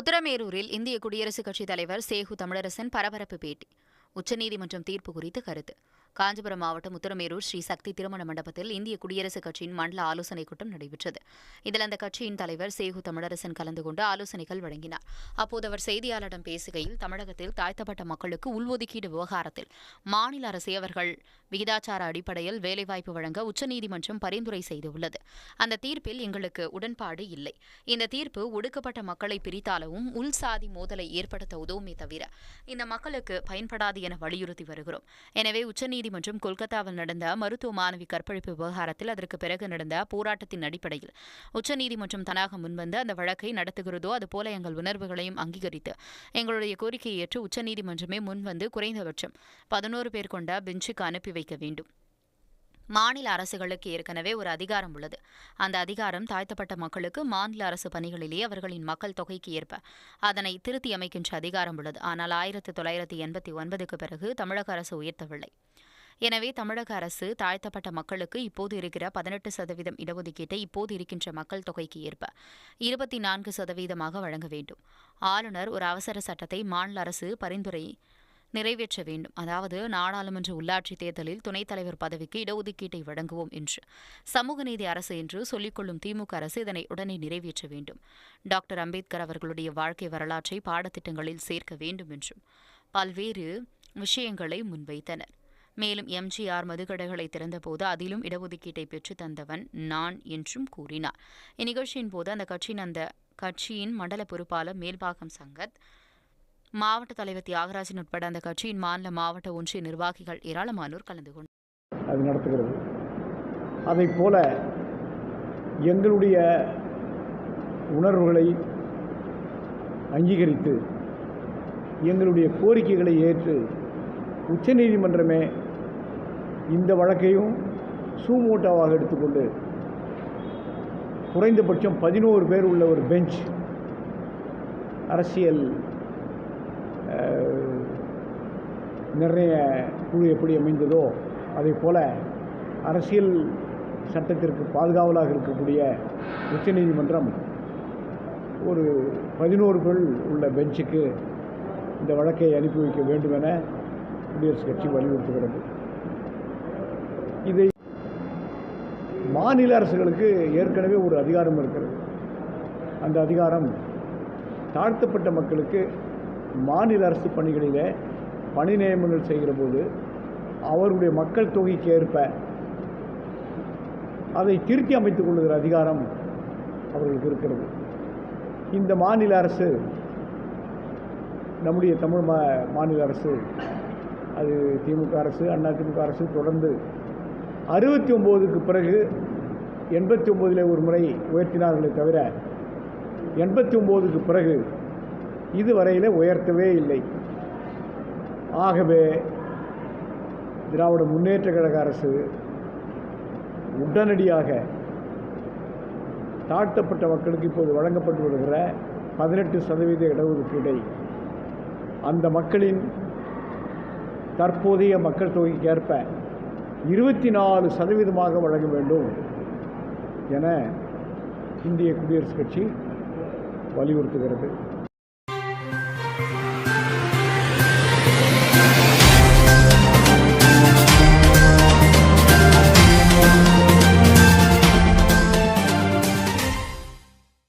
உத்தரமேரூரில் இந்திய குடியரசுக் கட்சித் தலைவர் சேகு தமிழரசன் பரபரப்பு பேட்டி. உச்சநீதிமன்றம் தீர்ப்பு குறித்து கருத்து. காஞ்சிபுரம் மாவட்டம் உத்தரமேரூர் ஸ்ரீ சக்தி திருமண மண்டபத்தில் இந்திய குடியரசுக் கட்சியின் மண்டல ஆலோசனைக் கூட்டம் நடைபெற்றது. இதில் அந்த கட்சியின் தலைவர் சேகு தமிழரசன் கலந்து கொண்டு ஆலோசனைகள் வழங்கினார். அப்போது அவர் செய்தியாளரிடம் பேசுகையில், தமிழகத்தில் தாழ்த்தப்பட்ட மக்களுக்கு உள்ஒதுக்கீடு விவகாரத்தில் மாநில அரசு அவர்கள் விகிதாச்சார அடிப்படையில் வேலைவாய்ப்பு வழங்க உச்சநீதிமன்றம் பரிந்துரை செய்துள்ளது. அந்த தீர்ப்பில் எங்களுக்கு உடன்பாடு இல்லை. இந்த தீர்ப்பு ஒடுக்கப்பட்ட மக்களை பிரித்தாலும் உள்சாதி மோதலை ஏற்படுத்த உதவுமே தவிர இந்த மக்களுக்கு பயன்படாது என வலியுறுத்தி வருகிறோம். எனவே உச்சநீதிமன்றம் கொல்கத்தாவில் நடந்த மருத்துவ மாணவி கற்பழிப்பு விவகாரத்தில் அதற்கு பிறகு நடந்த போராட்டத்தின் அடிப்படையில் உச்சநீதிமன்றம் தனாக முன்வந்து அந்த வழக்கை நடத்துகிறதோ அதுபோல எங்கள் உணர்வுகளையும் அங்கீகரித்து எங்களுடைய கோரிக்கையை ஏற்று உச்சநீதிமன்றமே முன்வந்து குறைந்தபட்சம் 11 பேர் கொண்ட பெஞ்சுக்கு அனுப்பி வைக்க வேண்டும். மாநில அரசுகளுக்கு ஏற்கனவே ஒரு அதிகாரம் உள்ளது. அந்த அதிகாரம் தாழ்த்தப்பட்ட மக்களுக்கு மாநில அரசு பணிகளிலேயே அவர்களின் மக்கள் தொகைக்கு ஏற்ப அதனை திருத்தி அமைக்கின்ற அதிகாரம் உள்ளது. ஆனால் 1989க்கு பிறகு தமிழக அரசு உயர்த்தவில்லை. எனவே தமிழக அரசு தாழ்த்தப்பட்ட மக்களுக்கு இப்போது இருக்கிற 18% இடஒதுக்கீட்டை இப்போது இருக்கின்ற மக்கள் தொகைக்கு ஏற்ப 24% வழங்க வேண்டும். ஆளுநர் ஒரு அவசர சட்டத்தை மாநில அரசு பரிந்துரை நிறைவேற்ற வேண்டும். அதாவது நாடாளுமன்ற உள்ளாட்சி தேர்தலில் துணைத் தலைவர் பதவிக்கு இடஒதுக்கீட்டை வழங்குவோம் என்று சமூக நீதி அரசு என்று சொல்லிக்கொள்ளும் திமுக அரசு இதனை உடனே நிறைவேற்ற வேண்டும். டாக்டர் அம்பேத்கர் அவர்களுடைய வாழ்க்கை வரலாற்றை பாடத்திட்டங்களில் சேர்க்க வேண்டும் என்றும் பல்வேறு விஷயங்களை முன்வைத்தனர். மேலும் எம்ஜிஆர் மதுக்கடைகளை திறந்தபோது அதிலும் இடஒதுக்கீட்டை பெற்று தந்தவன் நான் என்றும் கூறினார். இந்நிகழ்ச்சியின் போது அந்த கட்சியின் மண்டல பொறுப்பாளர் மேல்பாக்கம் சங்கத், மாவட்ட தலைவர் தியாகராஜன் உட்பட அந்த கட்சியின் மாநில மாவட்ட ஒன்றிய நிர்வாகிகள் ஏராளமானோர் கலந்து கொண்டனர். அது நடத்துகிறது. அதைப் போல எங்களுடைய உணர்வுகளை அங்கீகரித்து எங்களுடைய கோரிக்கைகளை ஏற்று உச்சநீதிமன்றமே இந்த வழக்கையும் சூமோட்டாவாக எடுத்துக்கொண்டு குறைந்தபட்சம் 11 பேர் உள்ள ஒரு பெஞ்ச், அரசியல் நிர்ணய குழு எப்படி அமைந்ததோ அதை போல அரசியல் சட்டத்திற்கு பாதுகாவலாக இருக்கக்கூடிய உச்சநீதிமன்றம் ஒரு 11 பேர் உள்ள பெஞ்சுக்கு இந்த வழக்கை அனுப்பி வைக்க வேண்டும் என குடியரசுக் கட்சி வலியுறுத்துகிறது. இதை மாநில அரசுகளுக்கு ஏற்கனவே ஒரு அதிகாரம் இருக்கிறது. அந்த அதிகாரம் தாழ்த்தப்பட்ட மக்களுக்கு மாநில அரசு பணிகளிலே பணி நியமனங்கள் செய்கிற போது அவருடைய மக்கள் தொகைக்கு ஏற்ப அதை திருத்தி அமைத்துக் கொள்ளுகிற அதிகாரம் அவர்களுக்கு இருக்கிறது. இந்த மாநில அரசு, நம்முடைய தமிழ் மாநில அரசு, அது திமுக அரசு, அதிமுக அரசு தொடர்ந்து 69க்கு பிறகு 89 ஒரு முறை உயர்த்தினார்களே தவிர 89க்கு பிறகு இதுவரையில் உயர்த்தவே இல்லை. ஆகவே திராவிட முன்னேற்றக் கழக அரசு உடனடியாக தாழ்த்தப்பட்ட மக்களுக்கு இப்போது வழங்கப்பட்டு வருகிற 18% இடஒதுக்கீடை அந்த மக்களின் தற்போதைய மக்கள் தொகைக்கு ஏற்ப 24% வழங்க வேண்டும் என இந்திய குடியரசுக் கட்சி வலியுறுத்துகிறது.